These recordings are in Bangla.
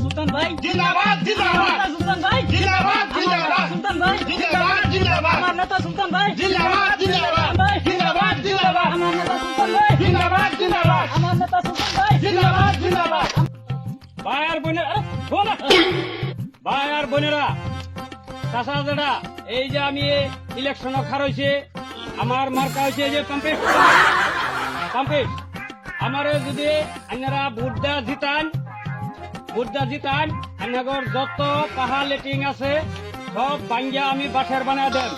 সুলতান ভাই জিন্দাবাদ জিন্দাবাদ সুলতান ভাই জিন্দাবাদ জিন্দাবাদ সুলতান ভাই জিন্দাবাদ জিন্দাবাদ আমার নেতা সুলতান ভাই জিন্দাবাদ জিন্দাবাদ জিন্দাবাদ জিন্দাবাদ আমার নেতা সুলতান ভাই জিন্দাবাদ জিন্দাবাদ আমার নেতা সুলতান ভাই জিন্দাবাদ জিন্দাবাদ ভাই আর বোনেরা ভাই আর বোনেরা চাচা দাদা এই যে আমি ইলেকশন খার হয়েছে আমার মার্কা হয়েছে এই যে কম্পিট আমারে যদি আপনারা ভোট দেওয়া জিতান আপনার যত পাহা লেটিং আছে সব ভাঙ্গিয়া আমি বাসার বানায় দেন।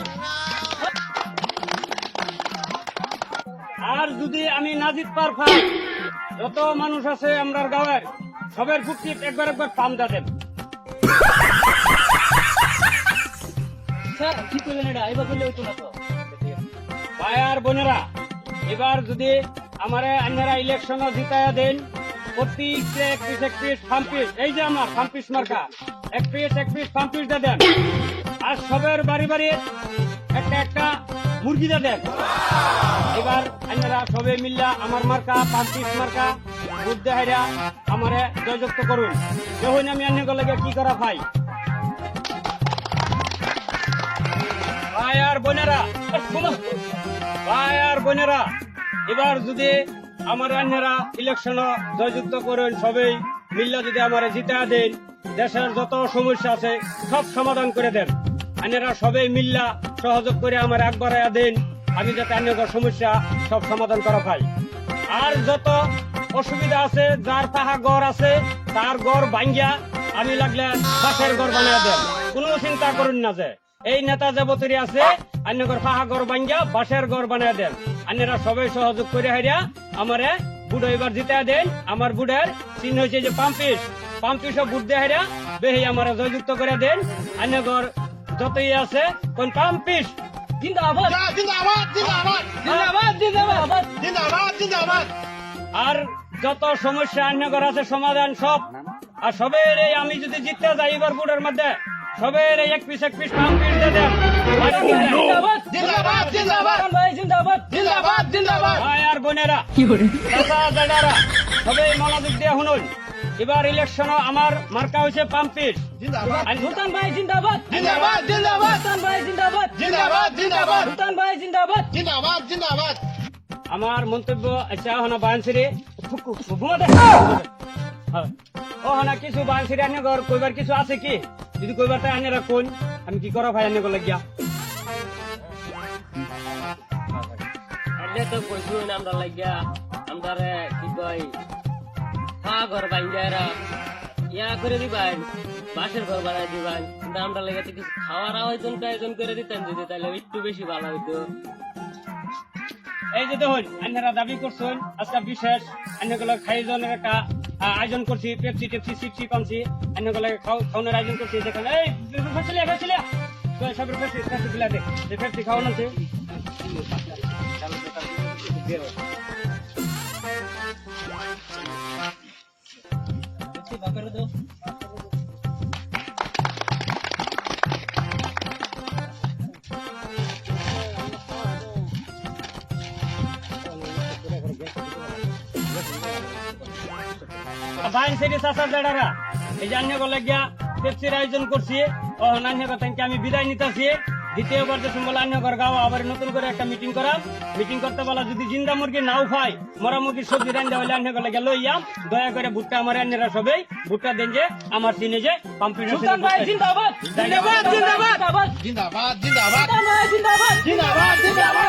আর যদি আমি না জিত পারফাম যত মানুষ আছে আমরা গাঁয়ের সবের ফুটকি একবার পাম দেন। স্যার কি করলেন এটা এবার করলে হইতো না তো ভাই আর বোনেরা এবার যদি আমারে আপনারা ইলেকশন জিতাইয়া দেন প্রতি এক পিস ফার্ম পিস এই যে আমার ফার্ম পিস মার্কা এক পিস ফার্ম পিস দেন আর সবের বাড়ি একটা মুরগি দেন। এবার আপনারা সবে মিল্লা আমার মার্কা ফার্ম পিস মার্কা ভোট দেহাইরা আমারে জয়যুক্ত করুন। যখন আমি অন্য লাগে কি করা ভাই আর বোনেরা এবার যদি আমার অন্যরা ইলেকশন জয়যুক্ত করেন সবাই মিল্লা যদি আমার জিতা দেন দেশের যত সমস্যা আছে সব সমাধান করে দেন। অন্যরা সবাই মিল্লা সহযোগ করে আমার একবারাইয়া দেন আমি যাতে অন্য সমস্যা সব সমাধান করা পাই। আর যত অসুবিধা আছে যার তাহা গড় আছে তার গড় ভাঙ্গিয়া আমি লাগলে বাসের গড় বানিয়ে দেন। কোনো চিন্তা করুন না যে এই নেতা যাবতী আছে অন্যগর ফাহা গড় ভাঙ্গিয়া বাসের গড় বানিয়ে দেন। অন্যরা সবাই সহযোগ করে হারিয়া আমারে বুড়ো এবার জিতে দেন। আমার বুড়ের চিহ্ন হয়েছে যে পাম্পিস বুট দিয়ে হারিয়া বেহি আমার জয়যুক্ত করে দেন। অন্যগর যতই আছে কোন পাম্পিস জিন্দাবাদ জিন্দাবাদ জিন্দাবাদ জিন্দাবাদ জিন্দাবাদ জিন্দাবাদ জিন্দাবাদ আর যত সমস্যা অন্যগর আছে সমাধান সব। আর সবের এই আমি যদি জিততে যাই এবার বুড়ের মধ্যে সবের এই এক পিস পাম্পিস দিয়ে দেন। জিন্দাবাদ জিন্দাবাদ জিন্দাবাদ সুলতান ভাই জিন্দাবাদ জিন্দাবাদ জিন্দাবাদ ভাই আর বোনেরা চাচা দাদারা সবাই মনোযোগ দিয়ে শুনুন। এবার ইলেকশন আমার মার্কা হয়েছে পাম্পিস। জিন্দাবাদ সুলতান ভাই জিন্দাবাদ জিন্দাবাদ জিন্দাবাদ সুলতান ভাই জিন্দাবাদ জিন্দাবাদ জিন্দাবাদ সুলতান ভাই জিন্দাবাদ জিন্দাবাদ জিন্দাবাদ আমার মন্তব্য আচ্ছা হনা বানসিরে ও হনা কিছু বানসিরে আনে ঘর কইবার কিছু আছে কি যদি কইবার তাই আনে রাখুন আমি কি করা ভাই আনে গো লাগিয়া আগে তো কইছুন আমরা লাগিয়া আমরা কি কই ঘর বাইন্দারা ইয়া করে দিবেন বাসের ঘর বানাই দিবেন কিন্তু আমরা লাগে কিছু খাওয়ার আয়োজন করে দিতেন যদি তাহলে একটু বেশি ভালো হইতো। এই যে দেখুন আন্নারা দাবি করছেন আজকে বিশেষ আন্নাগুলো খাইজনের একটা আয়োজন করছি পেপসি টেপসি সিপসি পামছি আন্নাগুলো খাওয়ানোর আয়োজন করছি দেখেন এই ফেসিলিয়া সবের ফেসি দিলা দেখ যে পেপসি খাওয়ানো আছে বাইন সেটি চাচার দাদারা এই যে আন্য বলে গিয়া পেপসির আয়োজন করছি ও নান্য কথা আমি বিদায় নিতেছি। দ্বিতীয়বার যে বলে আন্য ঘর গাওয়া আবার নতুন করে একটা মিটিং করতে বলা যদি জিন্দা মুরগি নাও খাই মরা মুরগির সবজি রান্না হলে আন্য গলে গেল ইয়াম দয়া করে ভুট্টা আমার আন্যরা সবাই ভুট্টা দেন যে আমার চিনে যে সুলতান ভাই জিন্দাবাদ জিন্দাবাদ জিন্দাবাদ জিন্দাবাদ জিন্দাবাদ জিন্দাবাদ সুলতান ভাই জিন্দাবাদ জিন্দাবাদ জিন্দাবাদ